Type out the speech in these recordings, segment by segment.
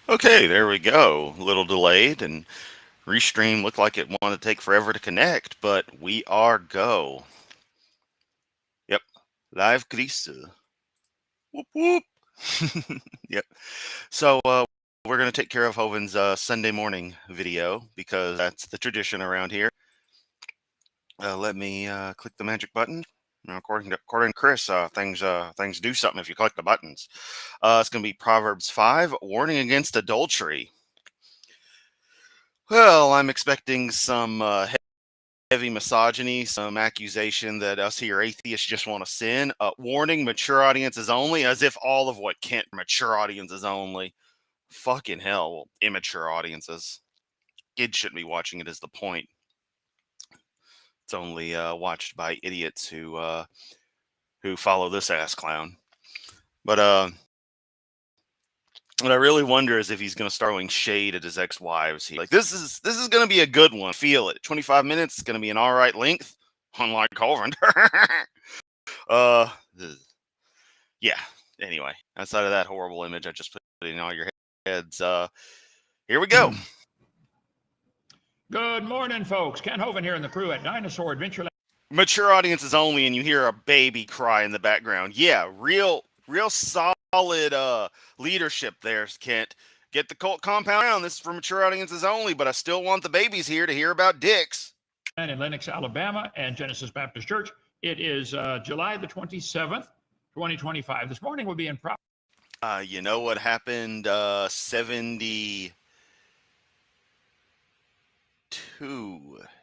Okay, there we go. A little delayed, and Restream looked like it wanted to take forever to connect, but we are go. Yep. Live Chris. Whoop whoop. Yep. So we're gonna take care of Hovind's Sunday morning video because that's the tradition around here. Let me click the magic button. Now, according to Chris, things do something if you click the buttons. It's gonna be Proverbs 5, warning against adultery. Well, I'm expecting some heavy misogyny, some accusation that us here atheists just want to sin. Warning: mature audiences only, as if all of what can't mature audiences only. Fucking hell, well, immature audiences. Kids shouldn't be watching it. Is the point? It's only watched by idiots who follow this ass clown. But what I really wonder is if he's going to start throwing shade at his ex-wives. Like this is going to be a good one. Feel it. 25 minutes. It's going to be an all right length. Unlike Hovind. uh, yeah. Anyway, outside of that horrible image I just put in all your heads, here we go. Good morning, folks. Ken Hovind here in the crew at Dinosaur Adventureland. Mature audiences only, and you hear a baby cry in the background. Yeah, real solid leadership there, Kent. Get the cult compound down. This is for mature audiences only, but I still want the babies here to hear about dicks. And in Lenox, Alabama, and Genesis Baptist Church. It is July the 27th, 2025. This morning we'll be in you know what happened 72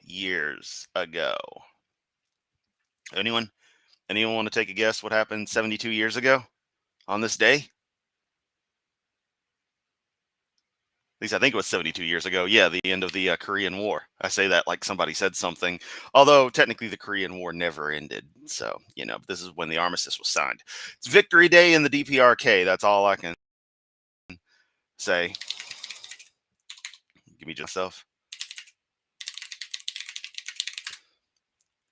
years ago? Anyone want to take a guess what happened 72 years ago on this day? At least I think it was 72 years ago. Yeah, the end of the Korean War. I say that like somebody said something, although technically the Korean War never ended. So, this is when the armistice was signed. It's Victory Day in the DPRK. That's all I can say. Give me just myself.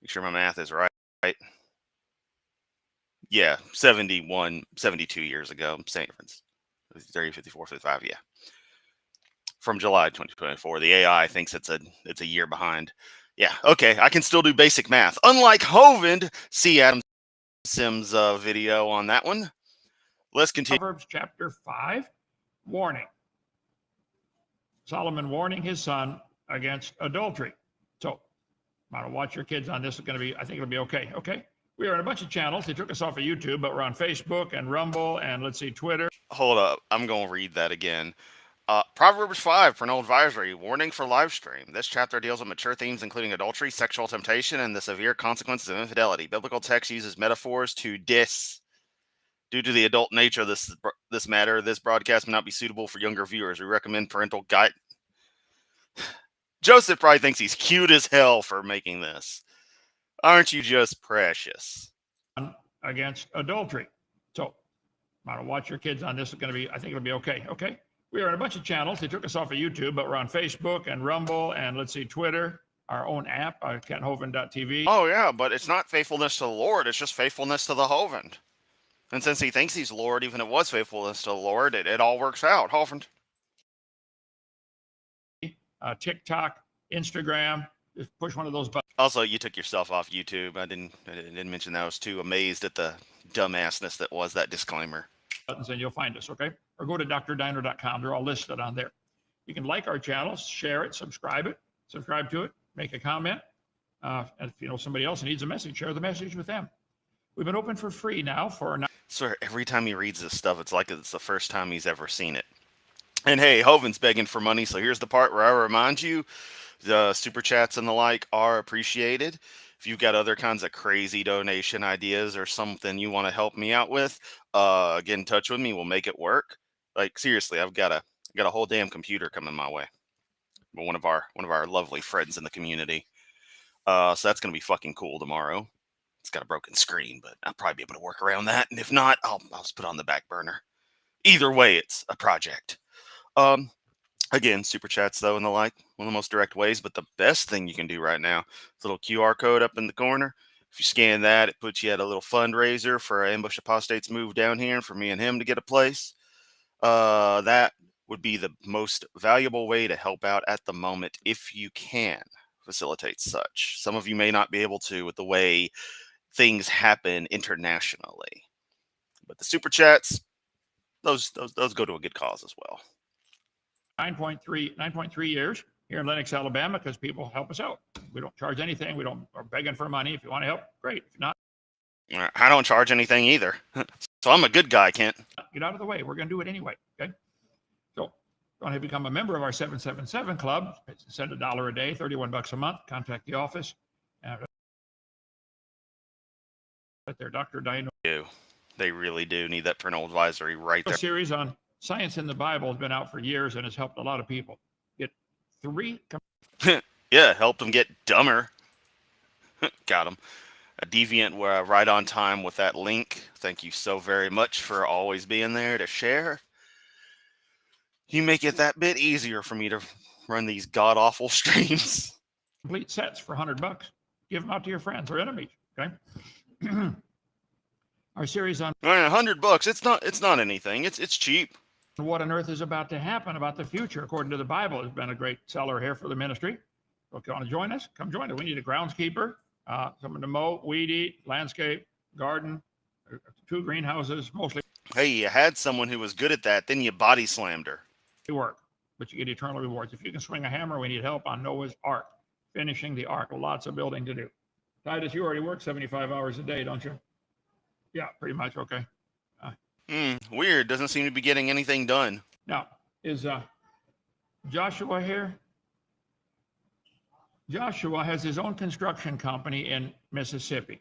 Make sure my math is right. Yeah, 72 years ago. Same difference. 30, 54, 55, yeah. From July 2024. The AI thinks it's a year behind. Yeah, okay, I can still do basic math. Unlike Hovind, see Adam Sims' video on that one. Let's continue. Proverbs chapter 5, warning. Solomon warning his son against adultery. So, I don't watch your kids on this. I think it'll be okay. Okay. We are on a bunch of channels. They took us off of YouTube, but we're on Facebook and Rumble and let's see, Twitter. Hold up. I'm going to read that again. Proverbs 5, parental advisory, warning for live stream. This chapter deals with mature themes including adultery, sexual temptation, and the severe consequences of infidelity. Biblical text uses metaphors to Due to the adult nature of this matter, this broadcast may not be suitable for younger viewers. We recommend parental guide. Joseph probably thinks he's cute as hell for making this. Aren't you just precious? Against adultery. So, I don't watch your kids on this. I think it'll be okay. Okay. We are on a bunch of channels. They took us off of YouTube, but we're on Facebook and Rumble and let's see, Twitter, our own app, KentHovind.tv. Oh, yeah, but it's not faithfulness to the Lord. It's just faithfulness to the Hovind. And since he thinks he's Lord, even if it was faithfulness to the Lord, it all works out. Hovind. TikTok, Instagram, just push one of those buttons. Also, you took yourself off YouTube. I didn't mention that. I was too amazed at the dumbassness that was that disclaimer. And you'll find us, okay? Or go to drdiner.com. They're all listed on there. You can like our channel, share it, subscribe to it, make a comment. And if you know somebody else needs a message, share the message with them. We've been open for free now for... Sir, every time he reads this stuff, it's like it's the first time he's ever seen it. And hey, Hovind's begging for money, so here's the part where I remind you, the super chats and the like are appreciated. If you've got other kinds of crazy donation ideas or something you want to help me out with, get in touch with me. We'll make it work. Like seriously, I've got a whole damn computer coming my way. One of our lovely friends in the community. So that's gonna be fucking cool tomorrow. It's got a broken screen, but I'll probably be able to work around that. And if not, I'll just put it on the back burner. Either way, it's a project. Again, super chats though and the like, one of the most direct ways, but the best thing you can do right now, this little QR code up in the corner. If you scan that, it puts you at a little fundraiser for Ambush Apostates move down here and for me and him to get a place. That would be the most valuable way to help out at the moment if you can facilitate such. Some of you may not be able to with the way things happen internationally. But the super chats, those go to a good cause as well. 9.3 years here in Lenox, Alabama, because people help us out. We don't charge anything. We don't are begging for money. If you want to help, great. If not, I don't charge anything either. So I'm a good guy, Kent. get out of the way. We're going to do it anyway. Okay. So, want to become a member of our 777 club? Send $1 a day, $31 a month. Contact the office. Right there, Dr. Dino. They really do need that parental advisory right there. A series on science in the Bible has been out for years and has helped a lot of people get 3. Yeah, helped them get dumber. Got them. A deviant right on time with that link. Thank you so very much for always being there to share. You make it that bit easier for me to run these god awful streams. Complete sets for $100. Give them out to your friends or enemies. Okay. Our series on $100. It's not anything. It's cheap. What on earth is about to happen about the future according to the Bible has been a great seller here for the ministry. So if you want to join us, come join us. We need a groundskeeper, someone to mow, weed eat, landscape, garden, 2 greenhouses, mostly. Hey, you had someone who was good at that, then you body slammed her. Work, but you get eternal rewards. If you can swing a hammer, we need help on Noah's Ark, finishing the Ark. Lots of building to do. Titus, you already work 75 hours a day, don't you? Yeah, pretty much. Okay. Weird. Doesn't seem to be getting anything done. Now, is Joshua here? Joshua has his own construction company in Mississippi.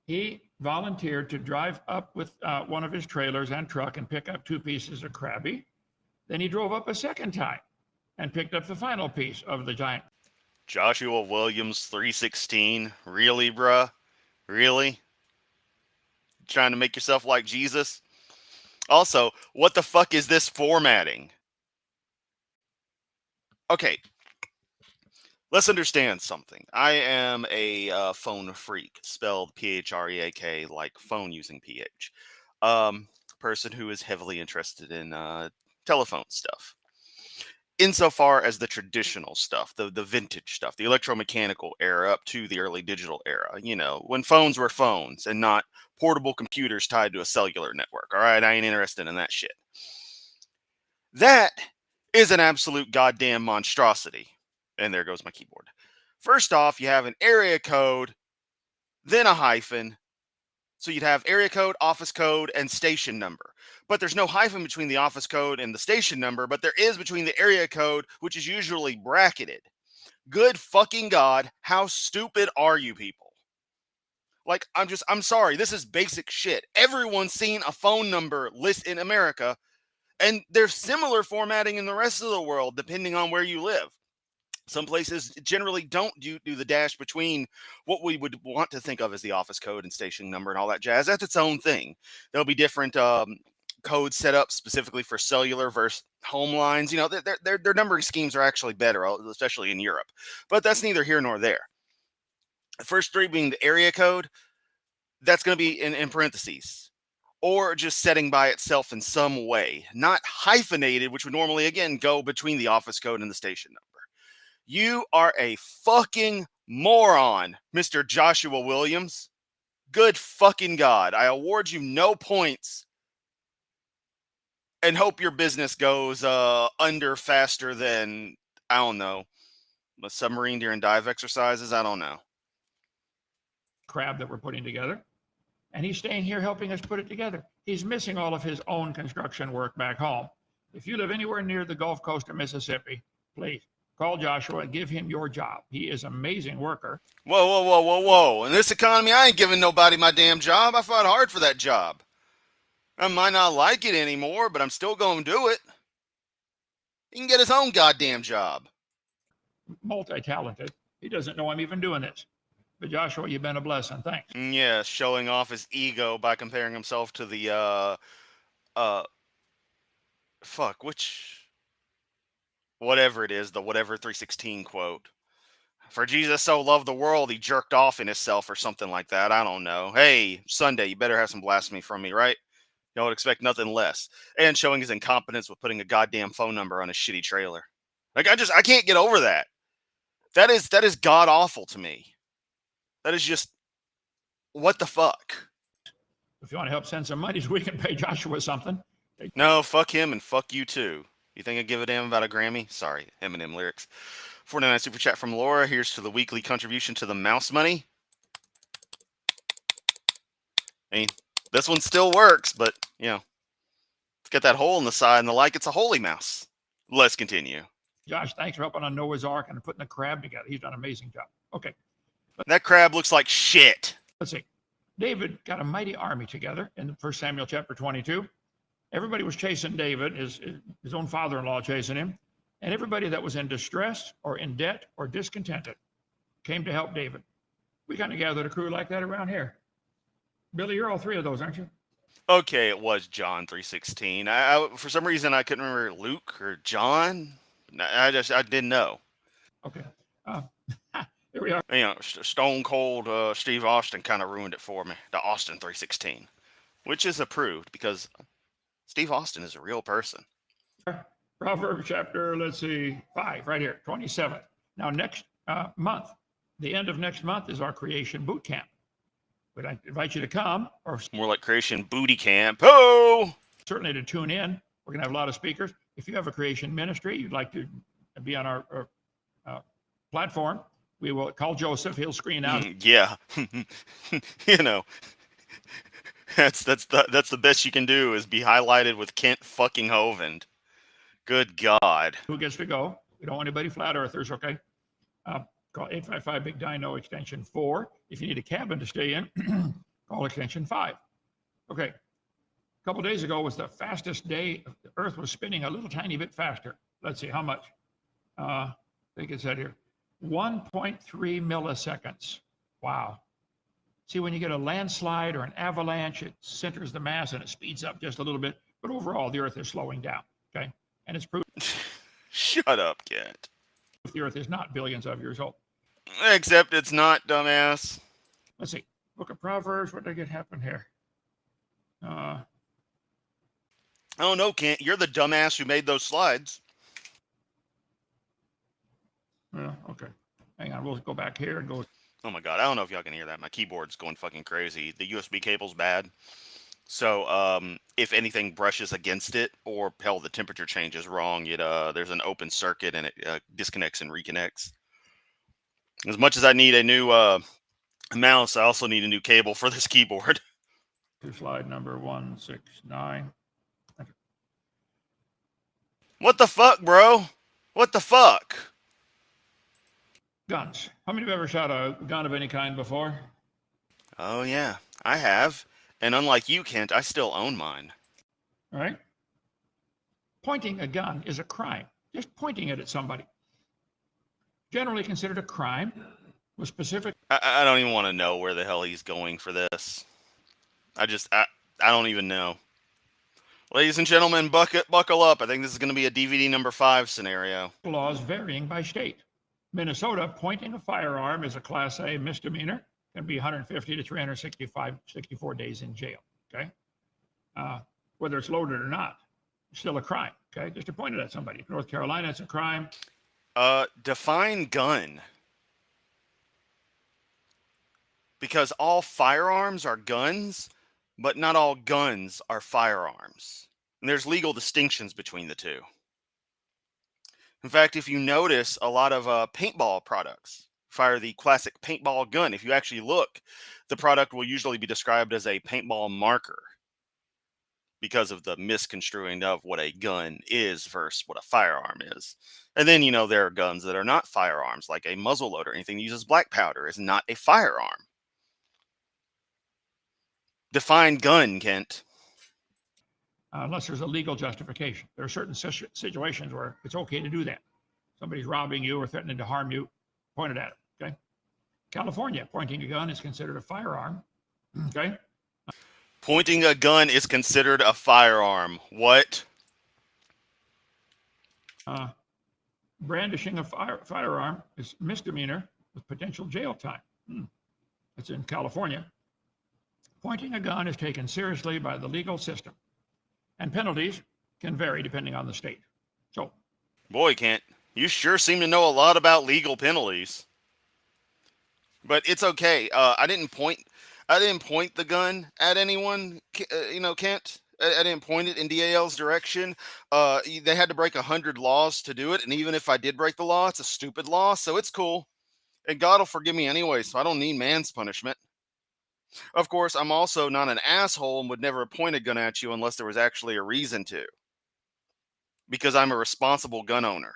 He volunteered to drive up with one of his trailers and truck and pick up 2 pieces of crabby. Then he drove up a second time and picked up the final piece of the giant. Joshua Williams 316. Really, bruh? Really? Trying to make yourself like Jesus? Also, what the fuck is this formatting? Okay. Let's understand something. I am a phone freak, spelled Phreak, like phone using PH. Person who is heavily interested in telephone stuff. Insofar as the traditional stuff, the vintage stuff, the electromechanical era up to the early digital era, when phones were phones and not portable computers tied to a cellular network. All right, I ain't interested in that shit. That is an absolute goddamn monstrosity. And there goes my keyboard. First off, you have an area code, then a hyphen. So you'd have area code, office code, and station number. But there's no hyphen between the office code and the station number, but there is between the area code, which is usually bracketed. Good fucking God, how stupid are you people? Like, I'm sorry, this is basic shit. Everyone's seen a phone number list in America, and there's similar formatting in the rest of the world, depending on where you live. Some places generally don't do the dash between what we would want to think of as the office code and station number and all that jazz. That's its own thing. There'll be different codes set up specifically for cellular versus home lines. Their numbering schemes are actually better, especially in Europe. But that's neither here nor there. The first 3 being the area code, that's going to be in parentheses. Or just setting by itself in some way. Not hyphenated, which would normally, again, go between the office code and the station number. You are a fucking moron, Mr. Joshua Williams. Good fucking God. I award you no points and hope your business goes under faster than, I don't know, a submarine during dive exercises. I don't know. Crab that we're putting together. And he's staying here helping us put it together. He's missing all of his own construction work back home. If you live anywhere near the Gulf Coast of Mississippi, please call Joshua and give him your job. He is an amazing worker. Whoa. In this economy, I ain't giving nobody my damn job. I fought hard for that job. I might not like it anymore, but I'm still going to do it. He can get his own goddamn job. Multi-talented. He doesn't know I'm even doing this. But Joshua, you've been a blessing. Thanks. Yeah, showing off his ego by comparing himself to the whatever it is, the whatever 316 quote. For Jesus so loved the world, he jerked off in himself or something like that. I don't know. Hey, Sunday, you better have some blasphemy from me, right? Y'all would expect nothing less. And showing his incompetence with putting a goddamn phone number on his shitty trailer. Like I can't get over that. That is god awful to me. That is just what the fuck. If you want to help send some money so we can pay Joshua something. No, fuck him and fuck you too. You think I give a damn about a Grammy? Sorry, Eminem lyrics. 49 super chat from Laura. Here's to the weekly contribution to the mouse money. I mean, this one still works, but it's got that hole in the side and the like. It's a holy mouse. Let's continue. Josh, thanks for helping on Noah's Ark and putting the crab together. He's done an amazing job. Okay. That crab looks like shit. Let's see. David got a mighty army together in 1 Samuel chapter 22. Everybody was chasing David, his own father-in-law chasing him. And everybody that was in distress or in debt or discontented came to help David. We kind of gathered a crew like that around here. Billy, you're all three of those, aren't you? Okay, it was John 3:16. I for some reason I couldn't remember Luke or John. I didn't know. Okay. Here we are. Stone Cold Steve Austin kind of ruined it for me. The Austin 3:16, which is approved because Steve Austin is a real person. Proverbs chapter, 5, right here, 27. Now, next month, the end of next month is our creation boot camp. But I invite you to come, or more like creation booty camp. Oh, certainly to tune in. We're going to have a lot of speakers. If you have a creation ministry, you'd like to be on our platform, we will call Joseph. He'll screen out. Yeah, that's the best you can do is be highlighted with Kent fucking Hovind. Good God. Who gets to go? We don't want anybody flat earthers, okay? Call 855 Big Dino extension 4. If you need a cabin to stay in, call extension 5. Okay. A couple days ago was the fastest day. The Earth was spinning a little tiny bit faster. Let's see how much. I think it said here 1.3 milliseconds. Wow. See, when you get a landslide or an avalanche, it centers the mass and it speeds up just a little bit. But overall, the Earth is slowing down. Okay. And it's proved. Shut up, Kent. The Earth is not billions of years old. Except it's not, dumbass. Let's see. Book of Proverbs. What did I get happen here? Oh, no, Kent. You're the dumbass who made those slides. Well, okay. Hang on. We'll go back here and go. Oh, my God. I don't know if y'all can hear that. My keyboard's going fucking crazy. The USB cable's bad. So if anything brushes against it or, hell, the temperature changes wrong, there's an open circuit and it disconnects and reconnects. As much as I need a new mouse, I also need a new cable for this keyboard. To slide number 169. Okay. What the fuck, bro? What the fuck? Guns. How many of you have ever shot a gun of any kind before? Oh, yeah, I have. And unlike you, Kent, I still own mine. All right. Pointing a gun is a crime. Just pointing it at somebody. Generally considered a crime with specific. I don't even want to know where the hell he's going for this. I don't even know. Ladies and gentlemen, buckle up. I think this is going to be a DVD number 5 scenario. Laws varying by state. Minnesota, pointing a firearm is a Class A misdemeanor. Can be 150 to 364 days in jail. Okay. Whether it's loaded or not, it's still a crime. Okay. Just to point it at somebody. North Carolina, it's a crime. Define gun. Because all firearms are guns, but not all guns are firearms. And there's legal distinctions between the two. In fact, if you notice, a lot of paintball products fire the classic paintball gun. If you actually look, the product will usually be described as a paintball marker because of the misconstruing of what a gun is versus what a firearm is. And then, there are guns that are not firearms, like a muzzleloader. Anything that uses black powder is not a firearm. Define gun, Kent. Unless there's a legal justification. There are certain situations where it's okay to do that. Somebody's robbing you or threatening to harm you, point it at them. Okay. California, pointing a gun is considered a firearm. Okay. Pointing a gun is considered a firearm. What? Brandishing a firearm is misdemeanor with potential jail time. That's in California. Pointing a gun is taken seriously by the legal system. And penalties can vary depending on the state. So, Boy, Kent, you sure seem to know a lot about legal penalties. But it's okay. I didn't point the gun at anyone. Kent. I didn't point it in DAL's direction. They had to break 100 laws to do it, and even if I did break the law, it's a stupid law, so it's cool. And God will forgive me anyway, so I don't need man's punishment. Of course, I'm also not an asshole and would never point a gun at you unless there was actually a reason to, because I'm a responsible gun owner,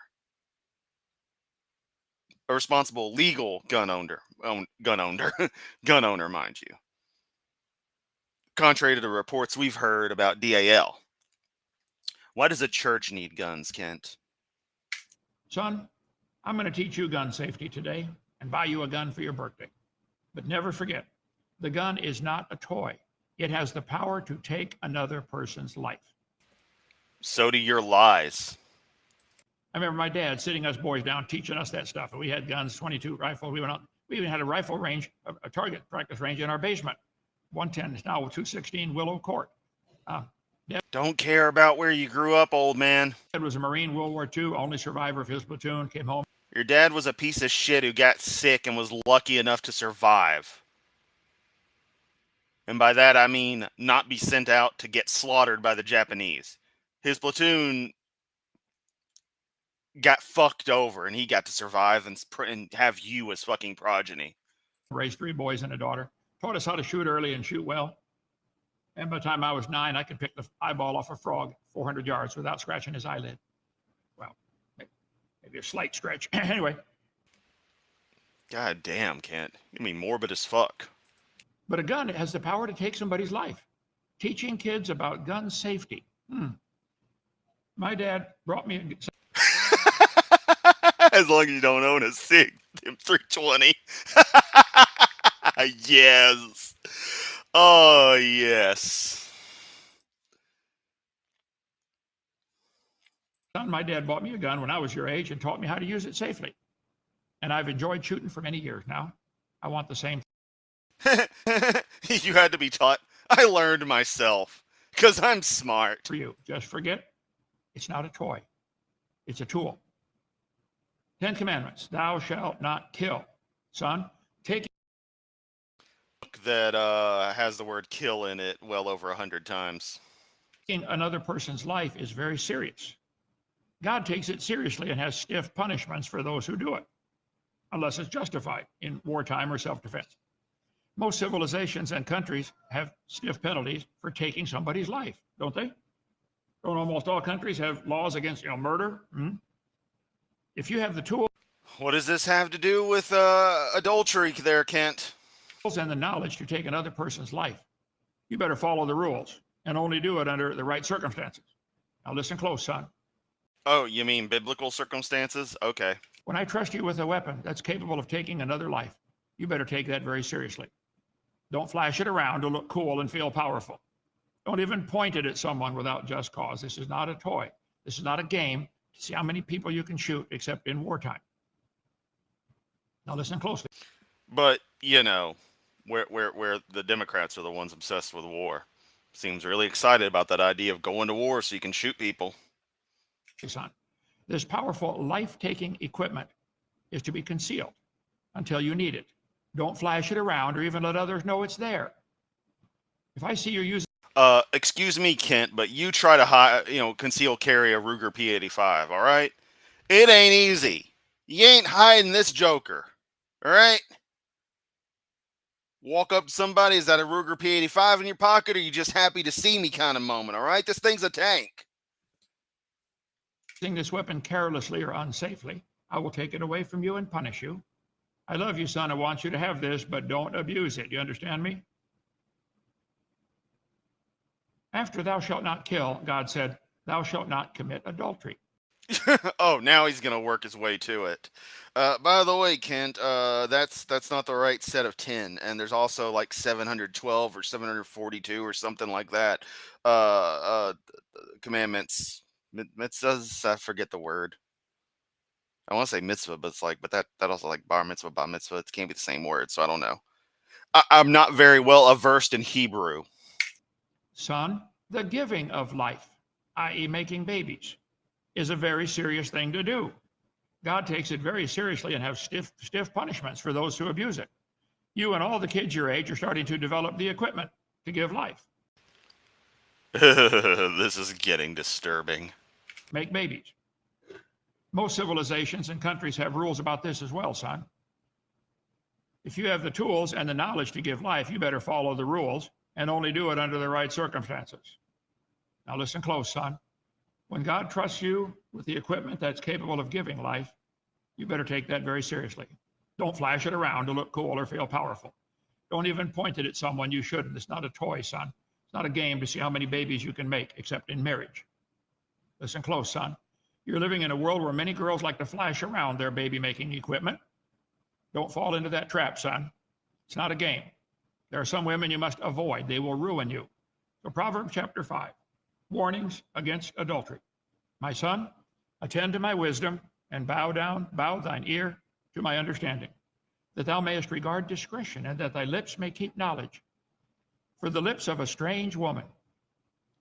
a responsible legal gun owner, gun owner, mind you. Contrary to the reports we've heard about DAL. Why does a church need guns, Kent? son, I'm going to teach you gun safety today and buy you a gun for your birthday. But never forget, the gun is not a toy. It has the power to take another person's life. So do your lies. I remember my dad sitting us boys down teaching us that stuff. And we had guns, 22 rifles. We went out. We even had a rifle range, a target practice range in our basement. 110 is now 216 Willow Court. Don't care about where you grew up, old man. Dad was a Marine, World War II, only survivor of his platoon, came home. Your dad was a piece of shit who got sick and was lucky enough to survive. And by that, I mean not be sent out to get slaughtered by the Japanese. His platoon got fucked over, and he got to survive and have you as fucking progeny. Raised 3 boys and a daughter. Taught us how to shoot early and shoot well. And by the time I was 9, I could pick the eyeball off a frog 400 yards without scratching his eyelid. Well, maybe a slight stretch. Anyway. God damn, Kent. You mean morbid as fuck. But a gun has the power to take somebody's life. Teaching kids about gun safety. My dad brought me as long as you don't own a SIG M320. Yes. Oh, yes. My dad bought me a gun when I was your age and taught me how to use it safely. And I've enjoyed shooting for many years now. I want the same. You had to be taught. I learned myself because I'm smart. For you. Just forget, it's not a toy. It's a tool. 10 Commandments. Thou shalt not kill. Son, take that has the word kill in it well over 100 times. Taking another person's life is very serious. God takes it seriously and has stiff punishments for those who do it, unless it's justified in wartime or self-defense. Most civilizations and countries have stiff penalties for taking somebody's life, don't they? Don't almost all countries have laws against murder? If you have the tools What does this have to do with adultery there, Kent? And the knowledge to take another person's life, you better follow the rules and only do it under the right circumstances. Now listen close, son. Oh, you mean biblical circumstances? Okay. When I trust you with a weapon that's capable of taking another life, you better take that very seriously. Don't flash it around to look cool and feel powerful. Don't even point it at someone without just cause. This is not a toy. This is not a game to see how many people you can shoot except in wartime. Now listen closely. But, where the Democrats are the ones obsessed with war. Seems really excited about that idea of going to war so you can shoot people. Son, this powerful life-taking equipment is to be concealed until you need it. Don't flash it around or even let others know it's there. If I see you using excuse me, Kent, but you try to conceal carry a Ruger P85, all right? It ain't easy. You ain't hiding this joker, all right? Walk up to somebody, is that a Ruger P85 in your pocket, or you just happy to see me kind of moment, all right? This thing's a tank. Using this weapon carelessly or unsafely, I will take it away from you and punish you. I love you, son. I want you to have this, but don't abuse it. You understand me? After thou shalt not kill, God said, thou shalt not commit adultery. Oh, now he's going to work his way to it. By the way, Kent, that's not the right set of 10. And there's also like 712 or 742 or something like that. Commandments. Mitzvahs, I forget the word. I want to say mitzvah, but it's like, but that also like bar mitzvah, bat mitzvah. It can't be the same word, so I don't know. I'm not very well versed in Hebrew. Son, The giving of life, i.e., making babies, is a very serious thing to do. God takes it very seriously and has stiff punishments for those who abuse it. You and all the kids your age are starting to develop the equipment to give life, This is getting disturbing. make babies. Most civilizations and countries have rules about this as well, son. If you have the tools and the knowledge to give life, you better follow the rules and only do it under the right circumstances. Now listen close, son. When God trusts you with the equipment that's capable of giving life, you better take that very seriously. Don't flash it around to look cool or feel powerful. Don't even point it at someone you shouldn't. It's not a toy, son. It's not a game to see how many babies you can make, except in marriage. Listen close, son. You're living in a world where many girls like to flash around their baby-making equipment. Don't fall into that trap, son. It's not a game. There are some women you must avoid. They will ruin you. So Proverbs chapter 5, warnings against adultery. My son, attend to my wisdom and bow thine ear to my understanding, that thou mayest regard discretion and that thy lips may keep knowledge. For the lips of a strange woman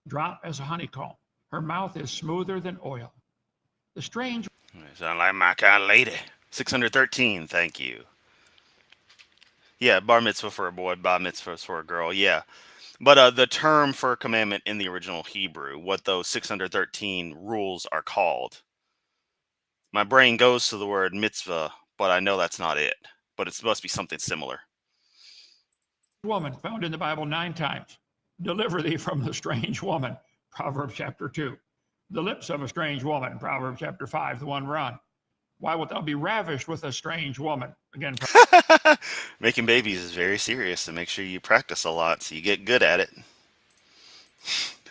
drop as a honeycomb. Her mouth is smoother than oil. The strange... You sound like my kind of lady. 613, thank you. Yeah, bar mitzvah for a boy, bar mitzvah for a girl, yeah. But the term for commandment in the original Hebrew, what those 613 rules are called, my brain goes to the word mitzvah, but I know that's not it. But it's supposed to be something similar. Woman found in the Bible 9 times. Deliver thee from the strange woman, Proverbs chapter 2. The lips of a strange woman, Proverbs chapter 5, the one we're on. Why wilt thou be ravished with a strange woman? Again, Making babies is very serious, so make sure you practice a lot so you get good at it.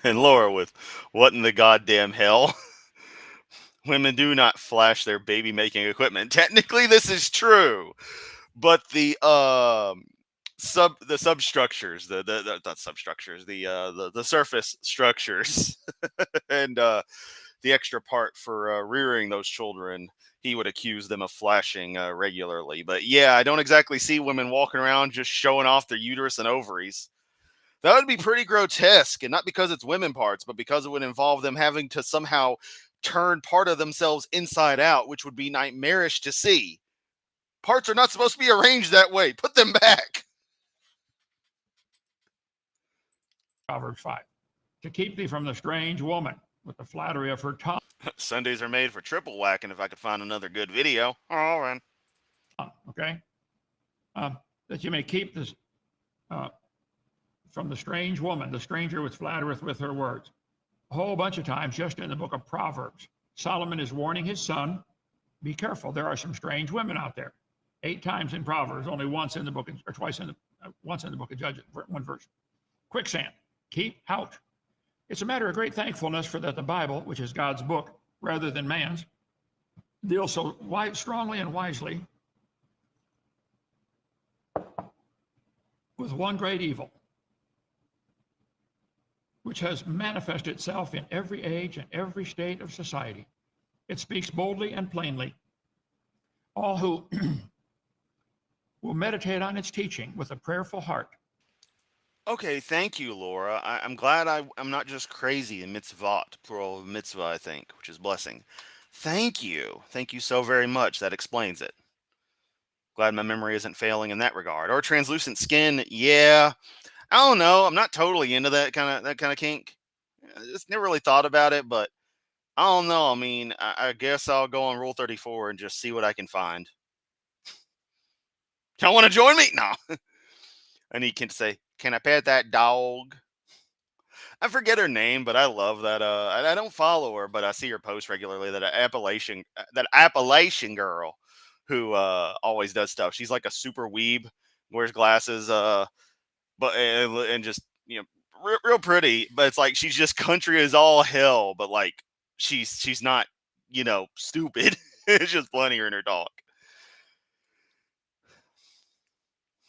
And Laura with, what in the goddamn hell? Women do not flash their baby making equipment. Technically, this is true, but the substructures, the not substructures, the surface structures, and the extra part for rearing those children, he would accuse them of flashing regularly. But yeah, I don't exactly see women walking around just showing off their uterus and ovaries. That would be pretty grotesque, and not because it's women parts, but because it would involve them having to somehow turn part of themselves inside out, which would be nightmarish to see. Parts are not supposed to be arranged that way. Put them back. Proverbs 5. To keep thee from the strange woman with the flattery of her tongue. Sundays are made for triple whacking if I could find another good video. All right. Okay? That you may keep this from the strange woman, the stranger which flattereth with her words. A whole bunch of times just in the book of Proverbs, Solomon is warning his son, be careful, there are some strange women out there. 8 times in Proverbs, only once in the book, or twice in the, once in the book of Judges, one verse. Quicksand, keep out. It's a matter of great thankfulness for that the Bible, which is God's book rather than man's, deals so strongly and wisely with one great evil, which has manifested itself in every age and every state of society. It speaks boldly and plainly. All who will meditate on its teaching with a prayerful heart. Okay, thank you, Laura. I'm glad I'm not just crazy in mitzvot, plural of mitzvah, I think, which is blessing. Thank you. Thank you so very much. That explains it. Glad my memory isn't failing in that regard. Or translucent skin, yeah. I don't know. I'm not totally into that kind of kink. I just never really thought about it, but I don't know. I mean, I guess I'll go on Rule 34 and just see what I can find. Y'all want to join me? No. I need Ken to say, can I pet that dog? I forget her name, but I love that. I don't follow her, but I see her post regularly. That Appalachian girl who always does stuff. She's like a super weeb, wears glasses, but and just real pretty. But it's like she's just country as all hell. But like she's not stupid. It's just funnier in her talk.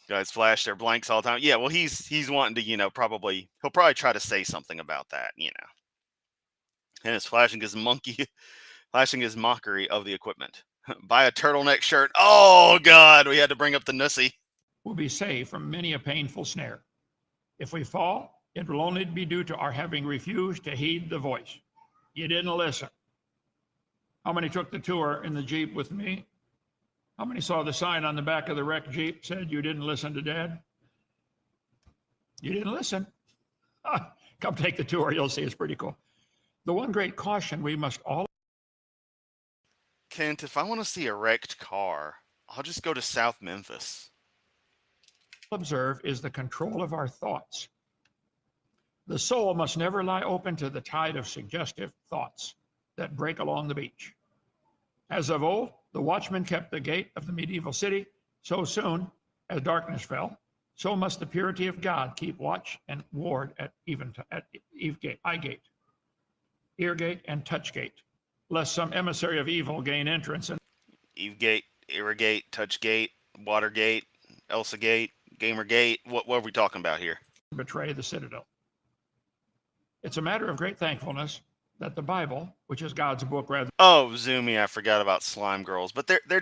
Guys flash their blanks all the time. Yeah, well, he's wanting to, he'll probably try to say something about that, And it's flashing his mockery of the equipment. Buy a turtleneck shirt. Oh God, we had to bring up the nussy. Will be saved from many a painful snare. If we fall, It will only be due to our having refused to heed the voice. You didn't listen. How many took the tour in the Jeep with me? How many saw the sign on the back of the wrecked Jeep said, "You didn't listen to Dad"? You didn't listen. Come take the tour. You'll see it's pretty cool. The one great caution we must all Kent, if I want to see a wrecked car, I'll just go to South Memphis. observe is the control of our thoughts. The soul must never lie open to the tide of suggestive thoughts that break along the beach. As of old, the watchman kept the gate of the medieval city. So soon as darkness fell, so must the purity of God keep watch and ward at eye gate, ear gate, and touch gate, lest some emissary of evil gain entrance and Eve Gate, Irrigate, Touch Gate, Watergate, Elsa Gate, Gamer Gate. What are we talking about here? betray the citadel. It's a matter of great thankfulness that the Bible, which is God's book, rather Oh, Zoomy, I forgot about slime girls. But they're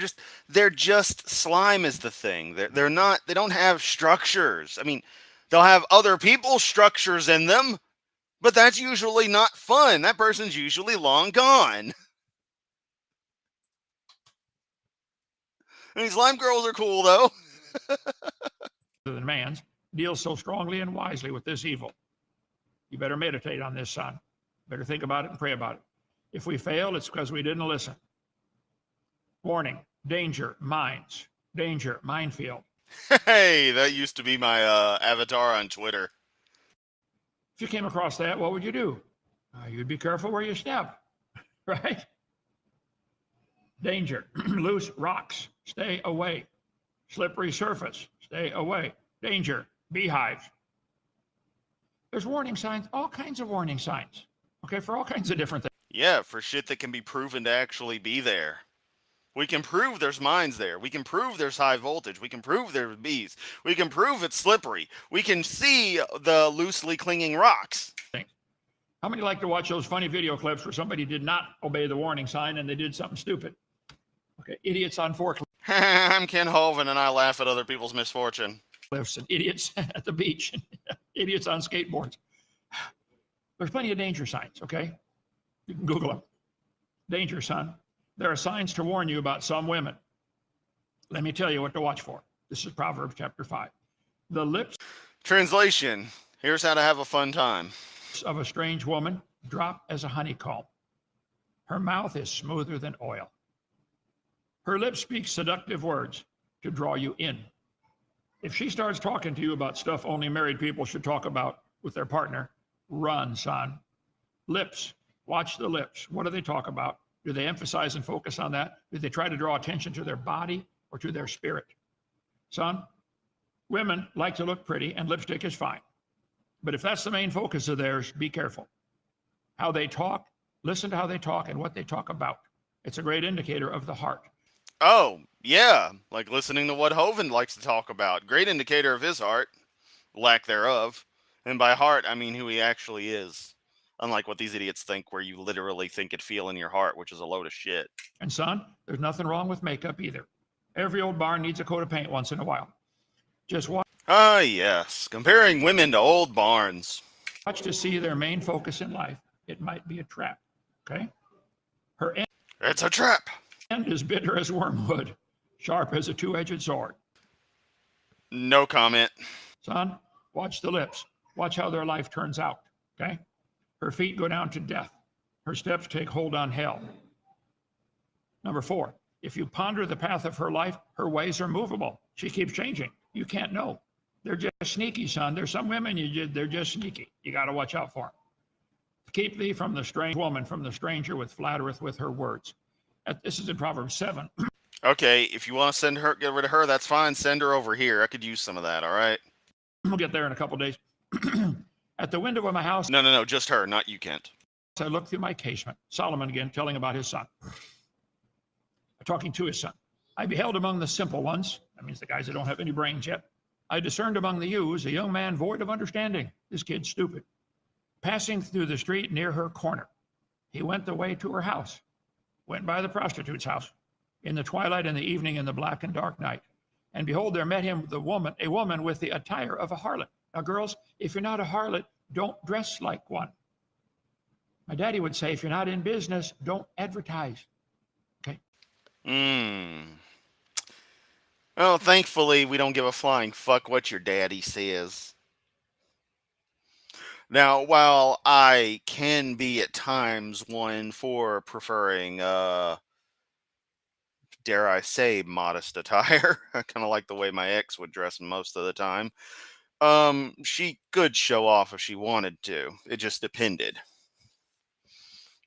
just slime is the thing. They're not, they don't have structures. I mean, they'll have other people's structures in them, but that's usually not fun. That person's usually long gone. I mean, slime girls are cool though. than man's, deals so strongly and wisely with this evil. You better meditate on this, son. Better think about it and pray about it. If we fail, it's because we didn't listen. Warning, danger, mines, danger, minefield. Hey, that used to be my avatar on Twitter. If you came across that, what would you do? You'd be careful where you step, right? Danger, loose rocks, stay away. Slippery surface, stay away. Danger, beehives. There's warning signs, all kinds of warning signs, okay, for all kinds of different things. Yeah, for shit that can be proven to actually be there. We can prove there's mines there. We can prove there's high voltage. We can prove there's bees. We can prove it's slippery. We can see the loosely clinging rocks. How many like to watch those funny video clips where somebody did not obey the warning sign and they did something stupid? Okay, idiots on forklifts I'm Ken Hovind, and I laugh at other people's misfortune. and idiots at the beach, idiots on skateboards. There's plenty of danger signs, okay? You can Google them. Danger, son. There are signs to warn you about some women. Let me tell you what to watch for. This is Proverbs chapter 5. The lips Translation: here's how to have a fun time. of a strange woman drop as a honeycomb. Her mouth is smoother than oil. Her lips speak seductive words to draw you in. If she starts talking to you about stuff only married people should talk about with their partner, run, son. Lips. Watch the lips. What do they talk about? Do they emphasize and focus on that? Do they try to draw attention to their body or to their spirit? Son, women like to look pretty and lipstick is fine. But if that's the main focus of theirs, be careful. How they talk, listen to how they talk and what they talk about. It's a great indicator of the heart. Oh, yeah, like listening to what Hovind likes to talk about. Great indicator of his heart, lack thereof. And by heart, I mean who he actually is. Unlike what these idiots think, where you literally think and feel in your heart, which is a load of shit. And son, there's nothing wrong with makeup either. Every old barn needs a coat of paint once in a while. Just watch Ah, yes, comparing women to old barns. to see their main focus in life. It might be a trap, okay? Her It's a trap. end is bitter as wormwood, sharp as a two-edged sword. No comment. Son, watch the lips. Watch how their life turns out, okay? Her feet go down to death. Her steps take hold on hell. Number 4, if you ponder the path of her life, her ways are movable. She keeps changing. You can't know. They're just sneaky, son. There's some women, they're just sneaky. You got to watch out for them. Keep thee from the strange woman, from the stranger with flattereth with her words. This is in Proverbs 7. Okay, if you want to get rid of her, that's fine. Send her over here. I could use some of that, all right? We'll get there in a couple days. At the window of my house, No, just her, not you, Kent. I looked through my casement. Solomon again, telling about his son. Talking to his son. I beheld among the simple ones, that means the guys that don't have any brains yet. I discerned among the youths a young man void of understanding. This kid's stupid. Passing through the street near her corner, he went the way to her house, went by the prostitute's house, in the twilight and the evening in the black and dark night. And behold, there met him a woman with the attire of a harlot. Now, girls, if you're not a harlot, don't dress like one. My daddy would say, if you're not in business, don't advertise. Okay. Well, thankfully, we don't give a flying fuck what your daddy says. Now, while I can be at times one for preferring, dare I say, modest attire, I kind of like the way my ex would dress most of the time. She could show off if she wanted to. It just depended.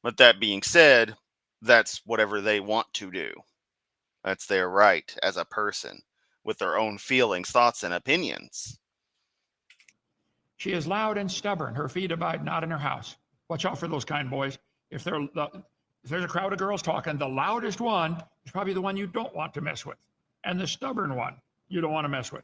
But that being said, that's whatever they want to do. That's their right as a person with their own feelings, thoughts, and opinions. She is loud and stubborn. Her feet abide not in her house. Watch out for those kind boys. If there's a crowd of girls talking, the loudest one is probably the one you don't want to mess with, and the stubborn one you don't want to mess with.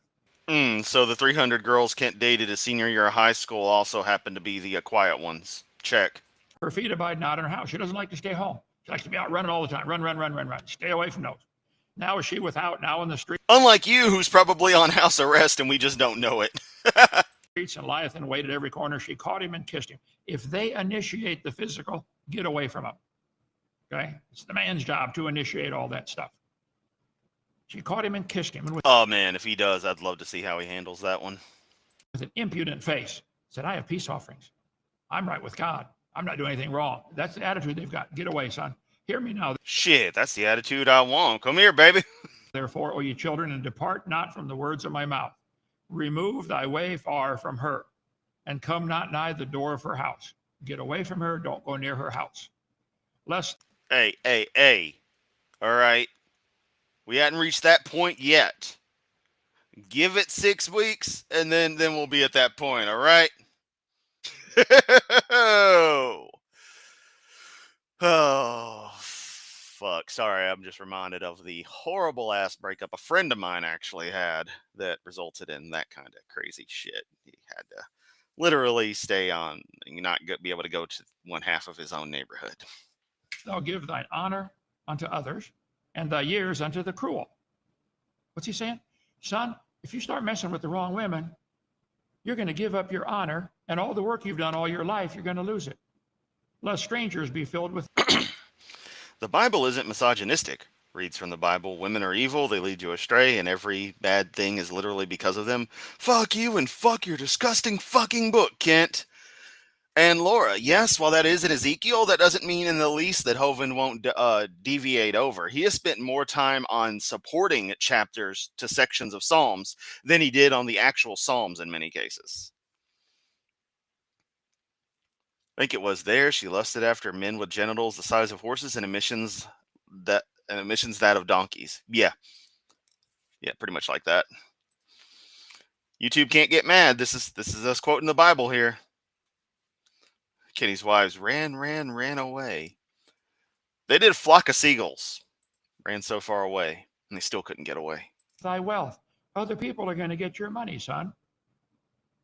So the 300 girls Kent dated his senior year of high school also happened to be the quiet ones. Check. Her feet abide not in her house. She doesn't like to stay home. She likes to be out running all the time. Run, run, run, run, run. Stay away from those. Now is she without, now in the Unlike you, who's probably on house arrest and we just don't know it. streets, and lieth in wait at every corner. She caught him and kissed him. If they initiate the physical, get away from them. Okay? It's the man's job to initiate all that stuff. She caught him and kissed him, and Oh man, if he does, I'd love to see how he handles that one. with an impudent face, said, I have peace offerings. I'm right with God. I'm not doing anything wrong. That's the attitude they've got. Get away, son. Hear me now. Shit, that's the attitude I want. Come here, baby. Therefore, O ye children, and depart not from the words of my mouth. Remove thy way far from her, and come not nigh the door of her house. Get away from her. Don't go near her house. Lest Hey. All right. We hadn't reached that point yet. Give it 6 weeks, and then we'll be at that point, all right? Oh, fuck. Sorry, I'm just reminded of the horrible ass breakup a friend of mine actually had that resulted in that kind of crazy shit. He had to literally stay on, not be able to go to one half of his own neighborhood. thou give thine honor unto others, and thy years unto the cruel. What's he saying? Son, if you start messing with the wrong women, you're going to give up your honor, and all the work you've done all your life, you're going to lose it. Lest strangers be filled with. The Bible isn't misogynistic. Reads from the Bible, women are evil, they lead you astray, and every bad thing is literally because of them. Fuck you and fuck your disgusting fucking book, Kent. And Laura, yes, while that is in Ezekiel, that doesn't mean in the least that Hovind won't deviate over. He has spent more time on supporting chapters to sections of Psalms than he did on the actual Psalms in many cases. I think it was there she lusted after men with genitals the size of horses and emissions that of donkeys. Yeah, pretty much like that. YouTube can't get mad. This is us quoting the Bible here. Kenny's wives ran away. They did a flock of seagulls. Ran so far away, and they still couldn't get away. Thy wealth. Other people are going to get your money, son.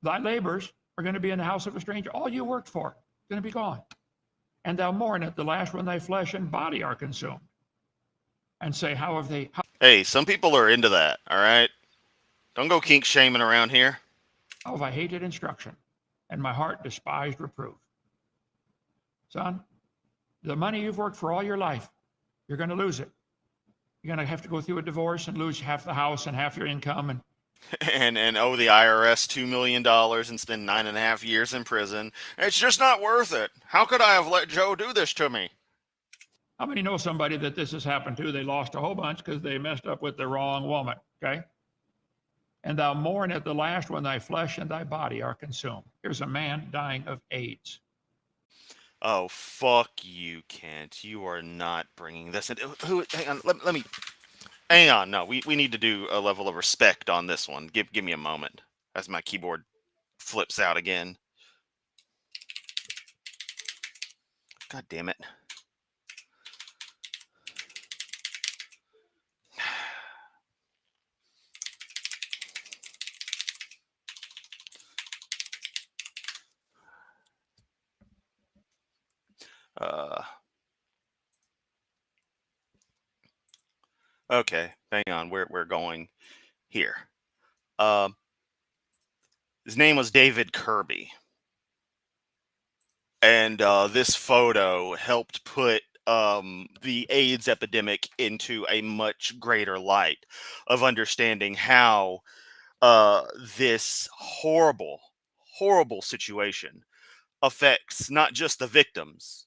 Thy labors are going to be in the house of a stranger. All you worked for is going to be gone. And thou mourn at the last when thy flesh and body are consumed. And say, how have they... Hey, some people are into that, all right? Don't go kink shaming around here. How have I hated instruction, and my heart despised reproof. Son, the money you've worked for all your life, you're going to lose it. You're going to have to go through a divorce and lose half the house and half your income and owe the IRS $2 million and spend 9.5 years in prison. It's just not worth it. How could I have let Joe do this to me? How many know somebody that this has happened to? They lost a whole bunch because they messed up with the wrong woman, okay? And thou mourn at the last when thy flesh and thy body are consumed. Here's a man dying of AIDS. Oh, fuck you, Kent. You are not bringing this in. Hang on, let me... Hang on, no, we need to do a level of respect on this one. Give me a moment as my keyboard flips out again. God damn it. Okay, hang on. We're going here. His name was David Kirby. And this photo helped put the AIDS epidemic into a much greater light of understanding how this horrible situation affects not just the victims,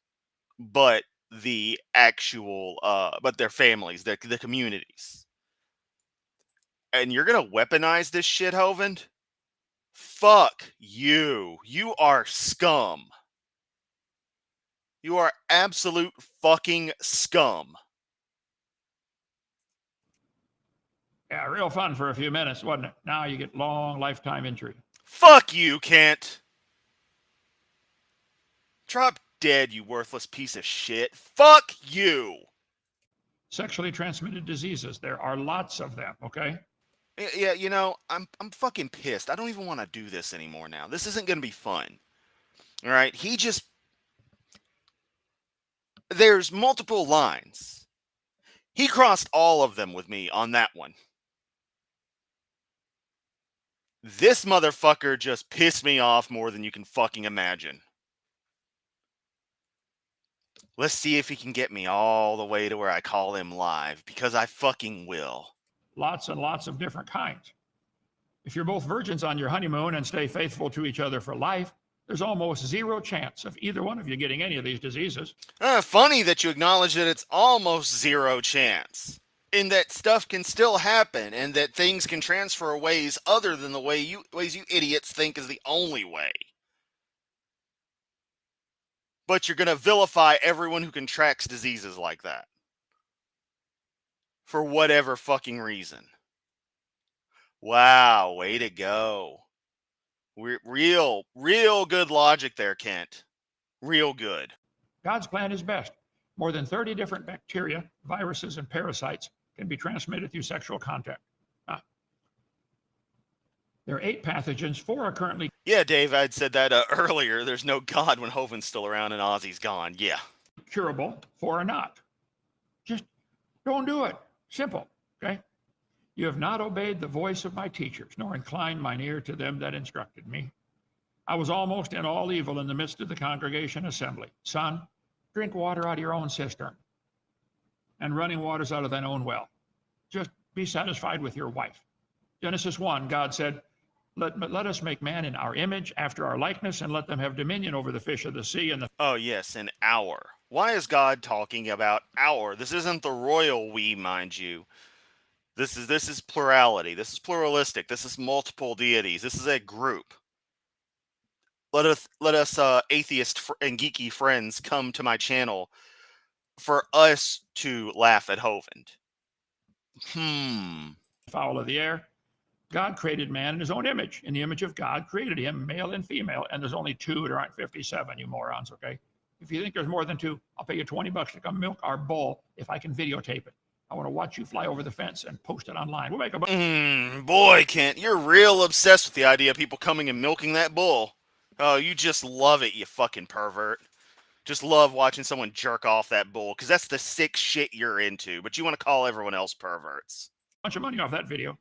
but the actual, but their families, the communities. And you're gonna weaponize this shit, Hovind? Fuck you. You are scum. You are absolute fucking scum. Yeah, real fun for a few minutes, wasn't it? Now you get long lifetime injury. Fuck you, Kent. Drop dead, you worthless piece of shit. Fuck you. Sexually transmitted diseases, there are lots of them, okay? Yeah, you know, I'm fucking pissed. I don't even want to do this anymore now. This isn't going to be fun. All right? There's multiple lines. He crossed all of them with me on that one. This motherfucker just pissed me off more than you can fucking imagine. Let's see if he can get me all the way to where I call him live, because I fucking will. Lots and lots of different kinds. If you're both virgins on your honeymoon and stay faithful to each other for life, there's almost zero chance of either one of you getting any of these diseases. Funny that you acknowledge that it's almost zero chance. In that stuff can still happen, and that things can transfer ways other than the ways you idiots think is the only way. But you're gonna vilify everyone who contracts diseases like that. For whatever fucking reason. Wow, way to go. Real good logic there, Kent. Real good. God's plan is best. More than 30 different bacteria, viruses, and parasites can be transmitted through sexual contact. There are 8 pathogens. 4 are currently. Yeah, Dave, I'd said that earlier. There's no God when Hovind's still around and Ozzy's gone. Yeah. Curable, 4 are not. Just don't do it. Simple, okay? You have not obeyed the voice of my teachers, nor inclined mine ear to them that instructed me. I was almost in all evil in the midst of the congregation assembly. Son, drink water out of your own cistern, and running waters out of thine own well. Just be satisfied with your wife. Genesis 1, God said, let us make man in our image, after our likeness, and let them have dominion over the fish of the sea and the. Oh, yes, an hour. Why is God talking about our? This isn't the royal we, mind you. This is plurality. This is pluralistic. This is multiple deities. This is a group. Let us atheist and geeky friends come to my channel for us to laugh at Hovind. Fowl of the air. God created man in his own image. In the image of God created him, male and female. And there's only 2. There aren't 57, you morons, okay? If you think there's more than 2, I'll pay you $20 to come milk our bull if I can videotape it. I want to watch you fly over the fence and post it online. We'll make a boy, Kent, you're real obsessed with the idea of people coming and milking that bull. Oh, you just love it, you fucking pervert. Just love watching someone jerk off that bull, because that's the sick shit you're into, but you want to call everyone else perverts. bunch of money off that video.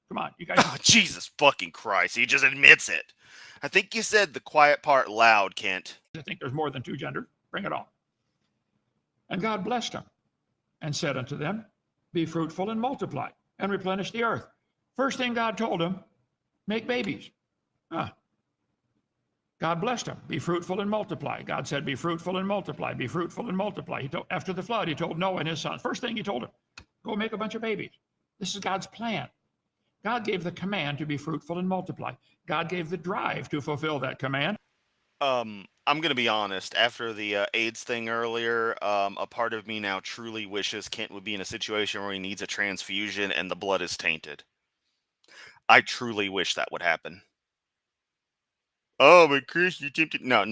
Come on, you guys. Oh, Jesus fucking Christ, he just admits it. I think you said the quiet part loud, Kent. I think there's more than 2 genders. Bring it on. And God blessed them and said unto them, be fruitful and multiply and replenish the earth. First thing God told them, make babies. God blessed them, be fruitful and multiply. God said, be fruitful and multiply, be fruitful and multiply. After the flood, he told Noah and his son, first thing he told him, go make a bunch of babies. This is God's plan. God gave the command to be fruitful and multiply. God gave the drive to fulfill that command. I'm going to be honest. After the AIDS thing earlier, a part of me now truly wishes Kent would be in a situation where he needs a transfusion and the blood is tainted. I truly wish that would happen. Oh, but Chris, you tempted. No.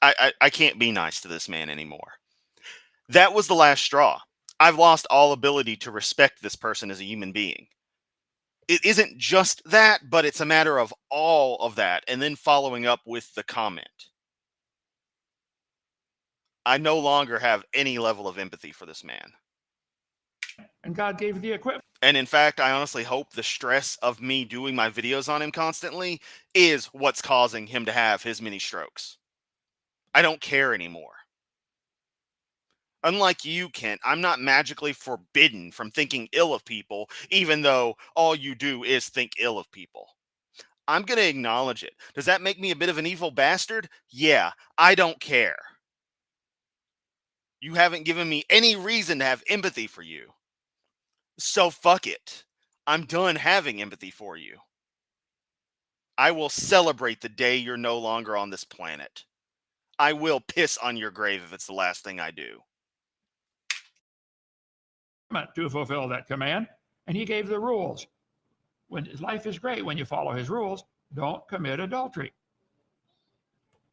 I can't be nice to this man anymore. That was the last straw. I've lost all ability to respect this person as a human being. It isn't just that, but it's a matter of all of that, and then following up with the comment. I no longer have any level of empathy for this man. And God gave the equipment. And in fact, I honestly hope the stress of me doing my videos on him constantly is what's causing him to have his mini strokes. I don't care anymore. Unlike you, Kent, I'm not magically forbidden from thinking ill of people, even though all you do is think ill of people. I'm going to acknowledge it. Does that make me a bit of an evil bastard? Yeah, I don't care. You haven't given me any reason to have empathy for you. So fuck it. I'm done having empathy for you. I will celebrate the day you're no longer on this planet. I will piss on your grave if it's the last thing I do. To fulfill that command, and he gave the rules. Life is great when you follow his rules. Don't commit adultery.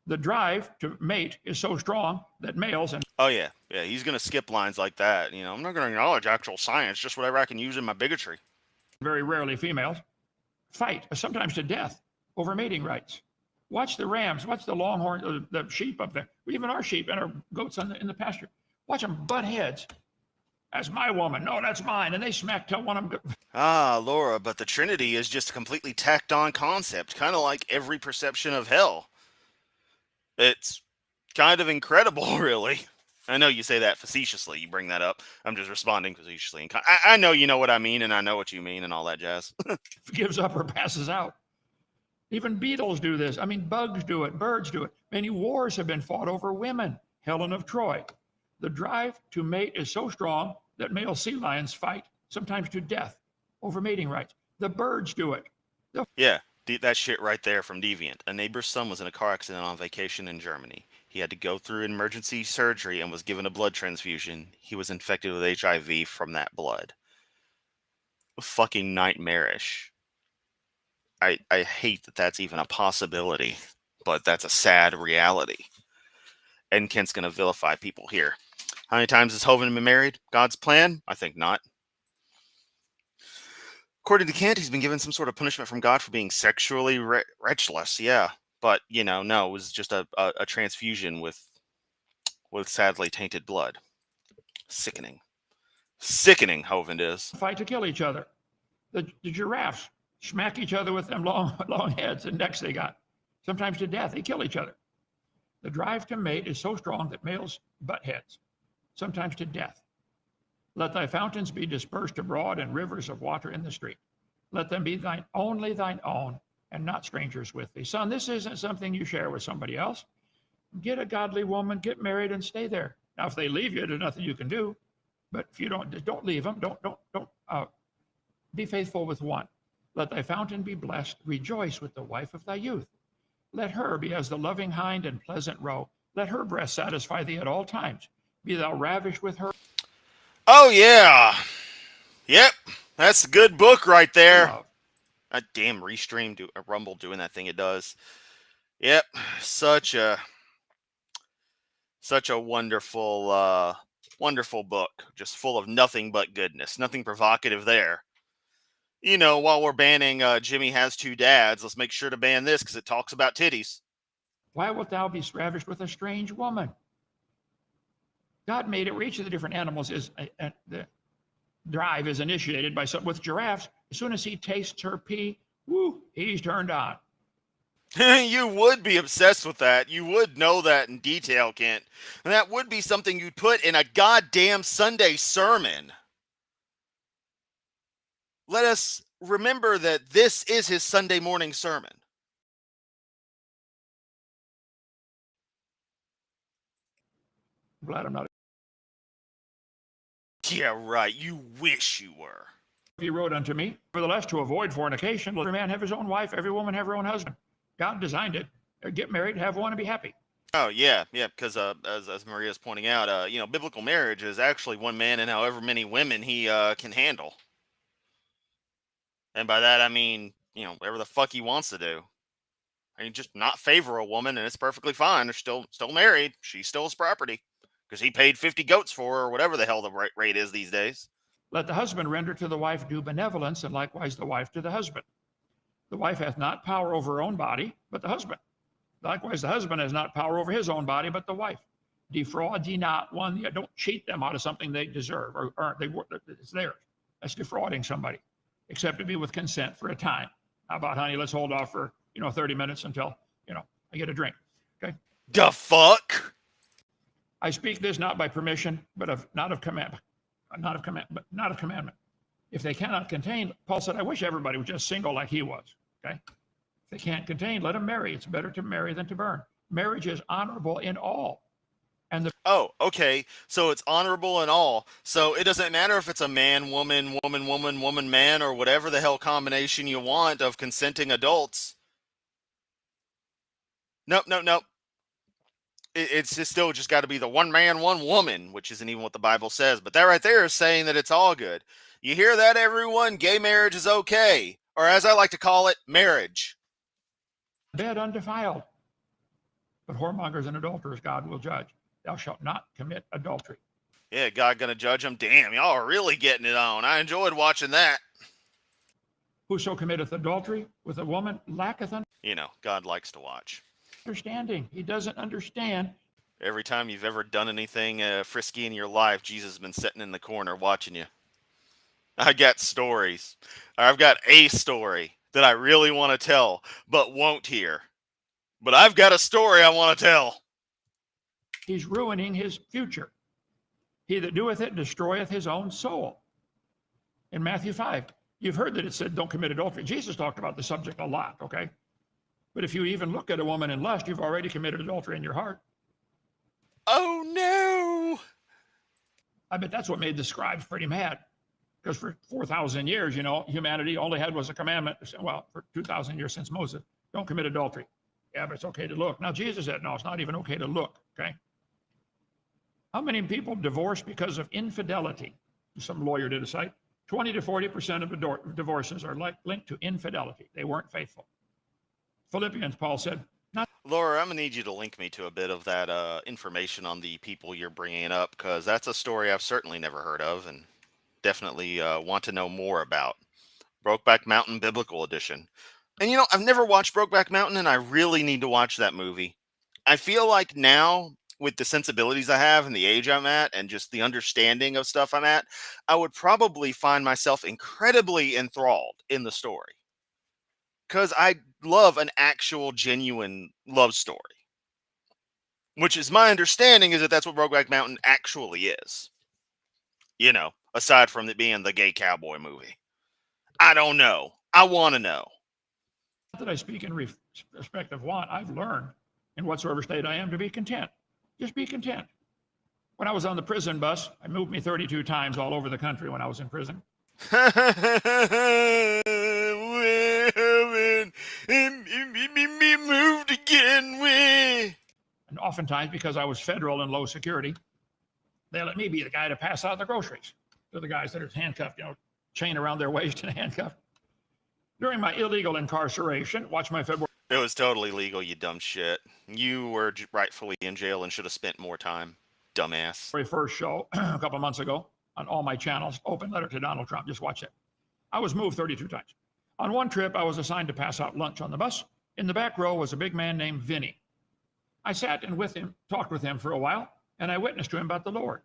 The drive to mate is so strong that males and Oh yeah, he's gonna skip lines like that. I'm not gonna acknowledge actual science, just whatever I can use in my bigotry. very rarely females fight, sometimes to death, over mating rights. Watch the rams, watch the longhorn, the sheep up there, even our sheep and our goats in the pasture. Watch them butt heads. That's my woman. No, that's mine. And they smack till one of them. Ah, Laura, but the Trinity is just a completely tacked on concept, kind of like every perception of hell. It's kind of incredible, really. I know you say that facetiously. You bring that up. I'm just responding facetiously. And I know you know what I mean, and I know what you mean, and all that jazz. Gives up or passes out. Even beetles do this. I mean, bugs do it. Birds do it. Many wars have been fought over women. Helen of Troy. The drive to mate is so strong that male sea lions fight, sometimes to death, over mating rights. The birds do it. Yeah, that shit right there from Deviant. A neighbor's son was in a car accident on vacation in Germany. He had to go through emergency surgery and was given a blood transfusion. He was infected with HIV from that blood. Fucking nightmarish. I hate that that's even a possibility, but that's a sad reality. And Kent's going to vilify people here. How many times has Hovind been married? God's plan? I think not. According to Kent, he's been given some sort of punishment from God for being sexually wretchless. Yeah, but no, it was just a transfusion with sadly tainted blood. Sickening. Hovind is. Fight to kill each other. The giraffes smack each other with them long heads and necks they got, sometimes to death. They kill each other. The drive to mate is so strong that males butt heads, sometimes to death. Let thy fountains be dispersed abroad and rivers of water in the street. Let them be only thine own and not strangers with thee. Son, this isn't something you share with somebody else. Get a godly woman, get married, and stay there. Now, if they leave you, there's nothing you can do. But if you don't leave them. Don't be faithful with one. Let thy fountain be blessed. Rejoice with the wife of thy youth. Let her be as the loving hind and pleasant roe. Let her breast satisfy thee at all times. Be thou ravished with her. Oh, yeah. Yep. That's a good book right there. That damn Restream, Rumble doing that thing it does. Yep. Such a wonderful, wonderful book. Just full of nothing but goodness. Nothing provocative there. While we're banning Jimmy Has Two Dads, let's make sure to ban this because it talks about titties. Why wilt thou be ravished with a strange woman? God made it where each of the different animals is the drive is initiated with giraffes. As soon as he tastes her pee, woo, he's turned on. You would be obsessed with that. You would know that in detail, Kent. And that would be something you'd put in a goddamn Sunday sermon. Let us remember that this is his Sunday morning sermon. I'm glad I'm not. Yeah, right. You wish you were. He wrote unto me, nevertheless, to avoid fornication, let every man have his own wife, every woman have her own husband. God designed it. Get married, have one, and be happy. Oh, yeah, because as Maria's pointing out, biblical marriage is actually one man and however many women he can handle. And by that, I mean, whatever the fuck he wants to do. I mean, just not favor a woman, and it's perfectly fine. They're still married. She's still his property because he paid 50 goats for her, or whatever the hell the rate is these days. Let the husband render to the wife due benevolence, and likewise the wife to the husband. The wife hath not power over her own body, but the husband. Likewise, the husband has not power over his own body, but the wife. Defraud ye not one. Don't cheat them out of something they deserve or it's theirs. That's defrauding somebody, except to be with consent for a time. How about, honey, let's hold off for 30 minutes until I get a drink. Okay. The fuck? I speak this not by permission, but of not of command, not of command, but not of commandment. If they cannot contain, Paul said, I wish everybody was just single like he was. Okay. If they can't contain, let them marry. It's better to marry than to burn. Marriage is honorable in all. And the Oh, okay. So it's honorable and all. So it doesn't matter if it's a man, woman, woman, woman, woman, man, or whatever the hell combination you want of consenting adults. Nope, nope, nope. It's just still just got to be the one man, one woman, which isn't even what the Bible says. But that right there is saying that it's all good. You hear that, everyone? Gay marriage is okay. Or as I like to call it, marriage. bed undefiled. But whoremongers and adulterers God will judge. Thou shalt not commit adultery. Yeah, God gonna judge them? Damn, y'all are really getting it on. I enjoyed watching that. Whoso committeth adultery with a woman lacketh You know, God likes to watch. understanding. He doesn't understand. Every time you've ever done anything frisky in your life, Jesus has been sitting in the corner watching you. I got stories. I've got a story that I really want to tell, but won't hear. But I've got a story I want to tell. He's ruining his future. He that doeth it destroyeth his own soul. In Matthew 5, you've heard that it said, don't commit adultery. Jesus talked about the subject a lot, okay? But if you even look at a woman in lust, you've already committed adultery in your heart. Oh no! I bet that's what made the scribes pretty mad. Because for 4,000 years, humanity only had was a commandment. Well, for 2,000 years since Moses, don't commit adultery. Yeah, but it's okay to look. Now, Jesus said, no, it's not even okay to look, okay? How many people divorce because of infidelity? Some lawyer did a site. 20 to 40% of divorces are linked to infidelity. They weren't faithful. Philippians, Paul said, not Laura, I'm going to need you to link me to a bit of that information on the people you're bringing up, because that's a story I've certainly never heard of and definitely want to know more about. Brokeback Mountain Biblical Edition. And I've never watched Brokeback Mountain, and I really need to watch that movie. I feel like now, with the sensibilities I have and the age I'm at, and just the understanding of stuff I'm at, I would probably find myself incredibly enthralled in the story. Because I love an actual, genuine love story. Which is my understanding is that that's what Brokeback Mountain actually is. Aside from it being the gay cowboy movie. I don't know. I want to know. that I speak in respect of want. I've learned in whatsoever state I am to be content. Just be content. When I was on the prison bus, I moved me 32 times all over the country when I was in prison. Me moved again. And oftentimes, because I was federal and low security, they let me be the guy to pass out the groceries to the guys that are handcuffed, chain around their waist and handcuffed. During my illegal incarceration, watch my February. It was totally legal, you dumb shit. You were rightfully in jail and should have spent more time, dumbass. First show a couple months ago on all my channels, Open Letter to Donald Trump. Just watch it. I was moved 32 times. On one trip, I was assigned to pass out lunch on the bus. In the back row was a big man named Vinny. I sat and talked with him for a while, and I witnessed to him about the Lord.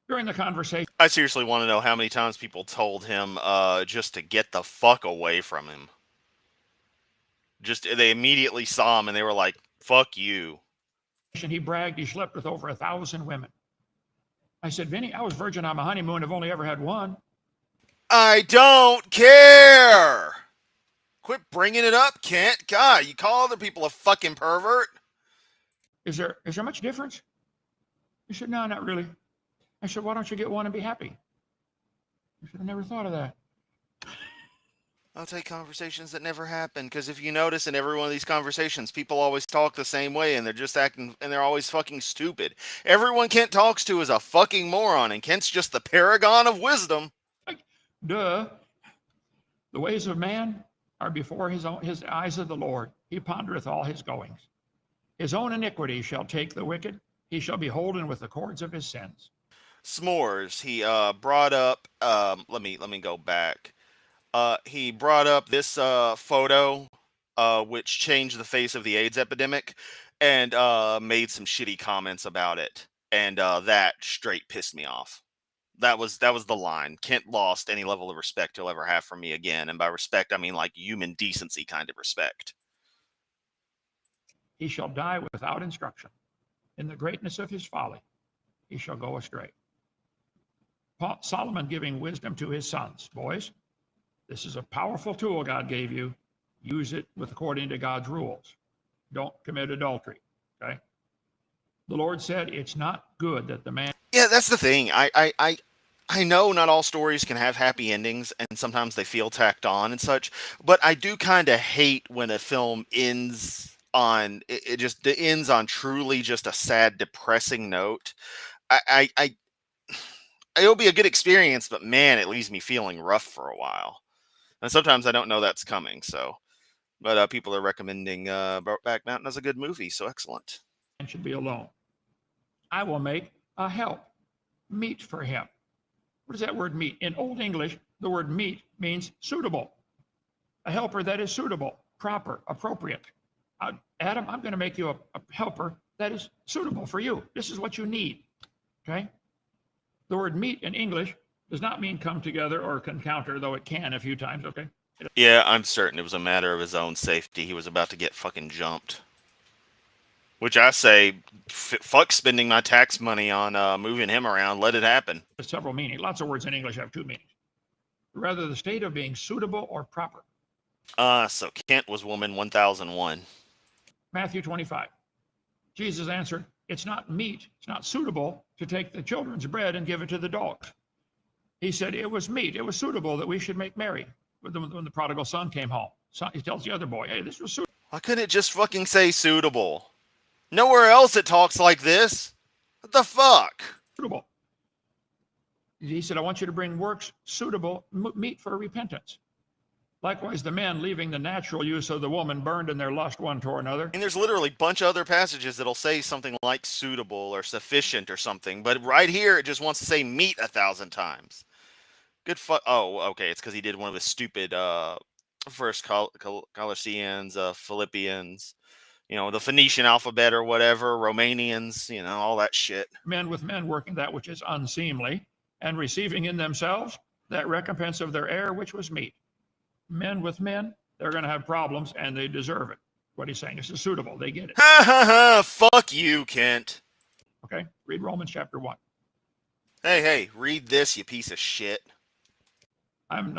During the conversation, I seriously want to know how many times people told him just to get the fuck away from him. Just they immediately saw him and they were like, "Fuck you." he bragged he slept with over 1,000 women. I said, Vinny, I was virgin on my honeymoon. I've only ever had one. I don't care. Quit bringing it up, Kent. God, you call other people a fucking pervert. Is there much difference? He said, no, not really. I said, why don't you get one and be happy? He said, I never thought of that. I'll take conversations that never happen, because if you notice in every one of these conversations, people always talk the same way, and they're just acting, and they're always fucking stupid. Everyone Kent talks to is a fucking moron, and Kent's just the paragon of wisdom. Duh. The ways of man are before his eyes of the Lord. He pondereth all his goings. His own iniquity shall take the wicked. He shall be holden with the cords of his sins. S'mores. He brought up. Let me go back. He brought up this photo, which changed the face of the AIDS epidemic, and made some shitty comments about it, and that straight pissed me off. That was the line. Kent lost any level of respect he'll ever have from me again, and by respect I mean like human decency kind of respect. he shall die without instruction. In the greatness of his folly, he shall go astray. Solomon giving wisdom to his sons. Boys, this is a powerful tool God gave you. Use it according to God's rules. Don't commit adultery. Okay? The Lord said it's not good that the man. Yeah, that's the thing. I know not all stories can have happy endings, and sometimes they feel tacked on and such. But I do kind of hate when a film ends on it just ends on truly just a sad, depressing note. I it'll be a good experience, but man, it leaves me feeling rough for a while. And sometimes I don't know that's coming. So, but people are recommending Brokeback Mountain as a good movie. So excellent. Should be alone. I will make a help meet for him. What does that word meet? In Old English, the word meet means suitable. A helper that is suitable, proper, appropriate. Adam, I'm going to make you a helper that is suitable for you. This is what you need. Okay? The word meet in English does not mean come together or encounter, though it can a few times. Okay? Yeah, I'm certain it was a matter of his own safety. He was about to get fucking jumped. Which I say, fuck spending my tax money on moving him around. Let it happen. There's several meanings. Lots of words in English have two meanings. Rather, the state of being suitable or proper. So Kent was woman 1001. Matthew 25. Jesus answered, it's not meet, it's not suitable to take the children's bread and give it to the dogs. He said it was meet, it was suitable that we should make merry. When the prodigal son came home, he tells the other boy, hey, this was suitable. Why couldn't it just fucking say suitable? Nowhere else it talks like this. What the fuck? Suitable. He said, I want you to bring works suitable, meet for repentance. Likewise, the men, leaving the natural use of the woman, burned in their lust one toward another. And there's literally a bunch of other passages that'll say something like suitable or sufficient or something, but right here it just wants to say meet 1,000 times. Good fuck. Oh, okay. It's because he did one of the stupid first Colossians, Philippians, the Phoenician alphabet or whatever, Romanians, all that shit. Men with men working that which is unseemly, and receiving in themselves that recompense of their error which was meet. Men with men, they're going to have problems, and they deserve it. What he's saying, this is suitable. They get it. Ha ha ha! Fuck you, Kent. Okay, read Romans chapter 1. Hey, read this, you piece of shit. I'm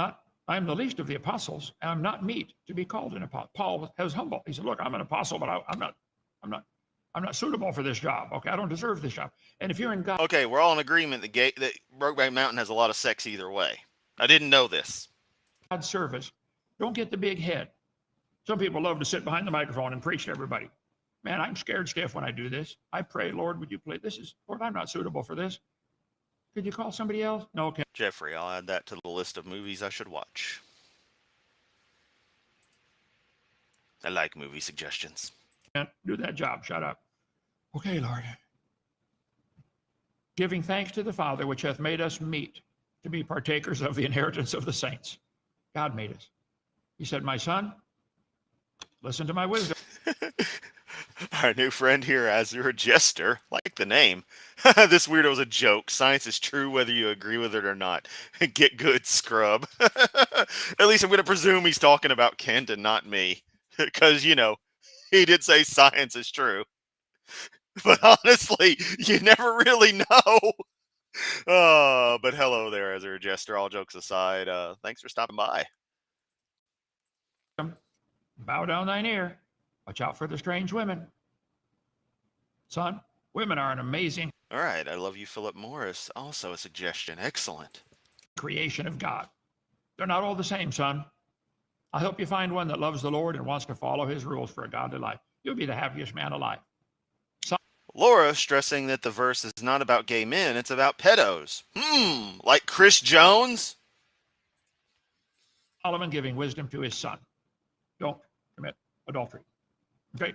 the least of the apostles, and I'm not meet to be called an apostle. Paul was humble. He said, look, I'm an apostle, but I'm not suitable for this job. Okay, I don't deserve this job. And if you're in God. Okay, we're all in agreement that Brokeback Mountain has a lot of sex either way. I didn't know this. God's service, don't get the big head. Some people love to sit behind the microphone and preach to everybody. Man, I'm scared stiff when I do this. I pray, Lord, would you please? Lord, I'm not suitable for this. Could you call somebody else? No, okay. Jeffrey, I'll add that to the list of movies I should watch. I like movie suggestions. Can't do that job. Shut up. Okay, Lord. Giving thanks to the Father, which hath made us meet to be partakers of the inheritance of the saints. God made us. He said, my son, listen to my wisdom. Our new friend here, as your jester, like the name. This weirdo's a joke. Science is true whether you agree with it or not. Get good, scrub. At least I'm going to presume he's talking about Kent and not me. Because, he did say science is true. But honestly, you never really know. But hello there, as your jester. All jokes aside, thanks for stopping by. Bow down thine ear. Watch out for the strange women. Son, women are an amazing. All right, I love you, Philip Morris. Also a suggestion. Excellent. Creation of God. They're not all the same, son. I hope you find one that loves the Lord and wants to follow his rules for a godly life. You'll be the happiest man alive. Laura stressing that the verse is not about gay men, it's about pedos. Like Chris Jones? Solomon giving wisdom to his son. Don't commit adultery. Okay?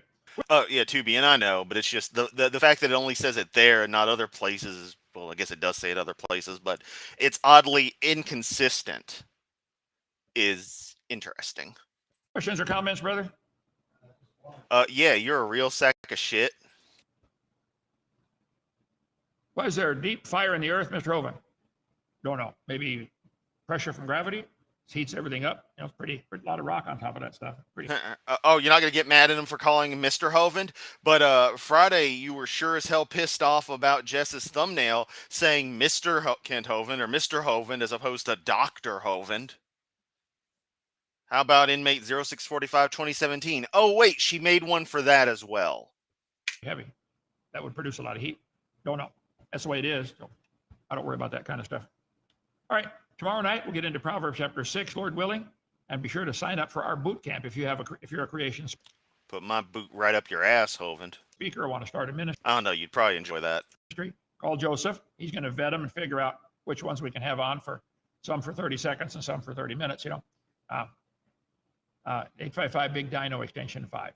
Oh, yeah, Tubi, and I know, but it's just the fact that it only says it there and not other places. Well, I guess it does say it other places, but it's oddly inconsistent is interesting. Questions or comments, brother? Yeah, you're a real sack of shit. Why is there a deep fire in the earth, Mr. Hovind? Don't know. Maybe pressure from gravity? heats everything up. You know, pretty a lot of rock on top of that stuff. Pretty. Oh, you're not gonna get mad at him for calling him Mr. Hovind, but Friday you were sure as hell pissed off about Jess's thumbnail saying Kent Hovind or Mr. Hovind as opposed to Dr. Hovind. How about inmate 0645 2017? Oh wait, she made one for that as well. Heavy. That would produce a lot of heat. Don't know. That's the way it is. So I don't worry about that kind of stuff. All right. Tomorrow night we'll get into Proverbs chapter 6, Lord willing, and be sure to sign up for our boot camp if you're a creation Put my boot right up your ass, Hovind. speaker or want to start a ministry. I don't know. You'd probably enjoy that. Call Joseph. He's going to vet them and figure out which ones we can have on for some for 30 seconds and some for 30 minutes. 855 Big Dino extension 5.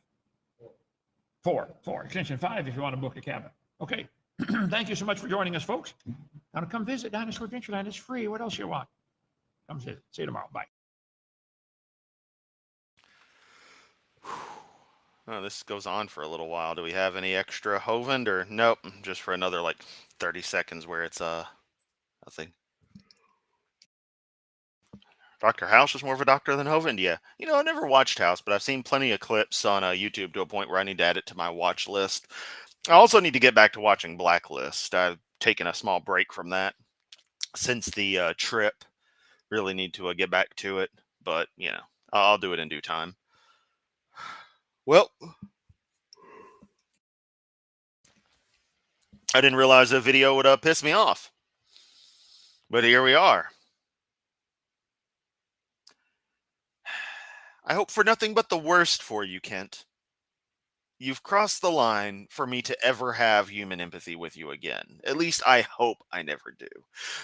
4 extension 5 if you want to book a cabin. Okay. Thank you so much for joining us, folks. Now to come visit Dinosaur Adventureland. It's free. What else you want? Come visit. See you tomorrow. Bye. Oh, this goes on for a little while. Do we have any extra Hovind or nope? Just for another like 30 seconds where it's nothing. Dr. House is more of a doctor than Hovind, yeah. You know, I never watched House, but I've seen plenty of clips on YouTube to a point where I need to add it to my watch list. I also need to get back to watching Blacklist. I've taken a small break from that since the trip. Really need to get back to it, but, you know, I'll do it in due time. Well, I didn't realize a video would piss me off. But here we are. I hope for nothing but the worst for you, Kent. You've crossed the line for me to ever have human empathy with you again. At least I hope I never do.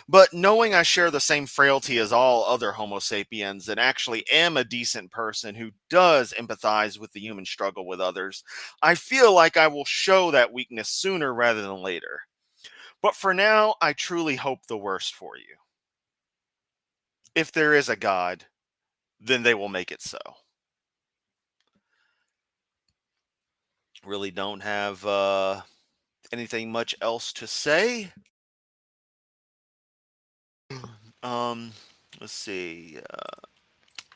But knowing I share the same frailty as all other Homo sapiens and actually am a decent person who does empathize with the human struggle with others, I feel like I will show that weakness sooner rather than later. But for now, I truly hope the worst for you. If there is a God, then they will make it so. Really don't have anything much else to say. Let's see.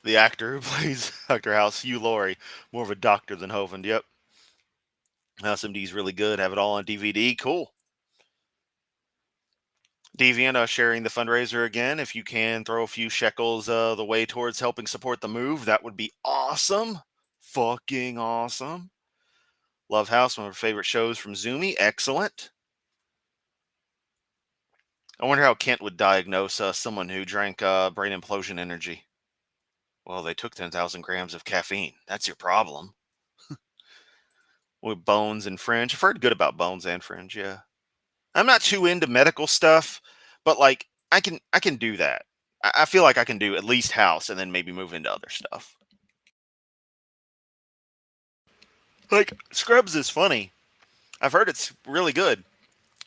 The actor who plays Dr. House, Hugh Laurie, more of a doctor than Hovind. Yep. House MD's really good. Have it all on DVD. Cool. Deviant sharing the fundraiser again. If you can throw a few shekels the way towards helping support the move, that would be awesome. Fucking awesome. Love House, one of her favorite shows from Zoomy. Excellent. I wonder how Kent would diagnose someone who drank brain implosion energy. Well, they took 10,000 grams of caffeine. That's your problem. With Bones and Fringe. I've heard good about Bones and Fringe, yeah. I'm not too into medical stuff, but like I can do that. I feel like I can do at least House and then maybe move into other stuff. Like Scrubs is funny. I've heard it's really good.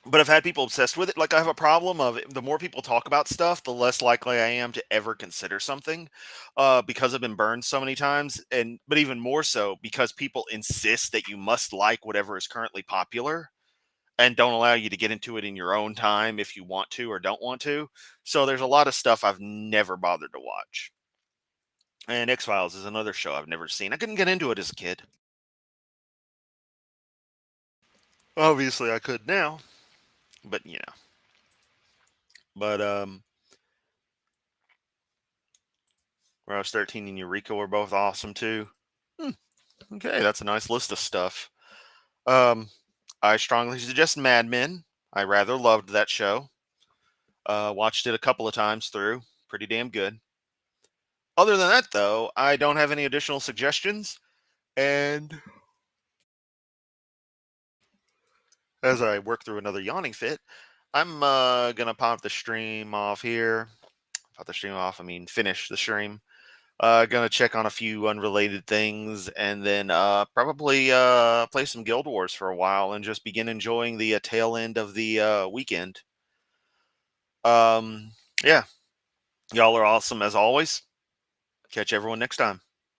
But I've had people obsessed with it. Like I have a problem of the more people talk about stuff, the less likely I am to ever consider something, because I've been burned so many times, but even more so because people insist that you must like whatever is currently popular, and don't allow you to get into it in your own time if you want to or don't want to. So there's a lot of stuff I've never bothered to watch. And X-Files is another show I've never seen. I couldn't get into it as a kid. Obviously, I could now. But, you know. But, where I was 13 and Eureka were both awesome, too. Okay, that's a nice list of stuff. I strongly suggest Mad Men. I rather loved that show. Watched it a couple of times through. Pretty damn good. Other than that, though, I don't have any additional suggestions. And as I work through another yawning fit, I'm going to pop the stream off here. Pop the stream off, I mean finish the stream. Gonna check on a few unrelated things and then probably play some Guild Wars for a while and just begin enjoying the tail end of the weekend. Yeah. Y'all are awesome as always. Catch everyone next time.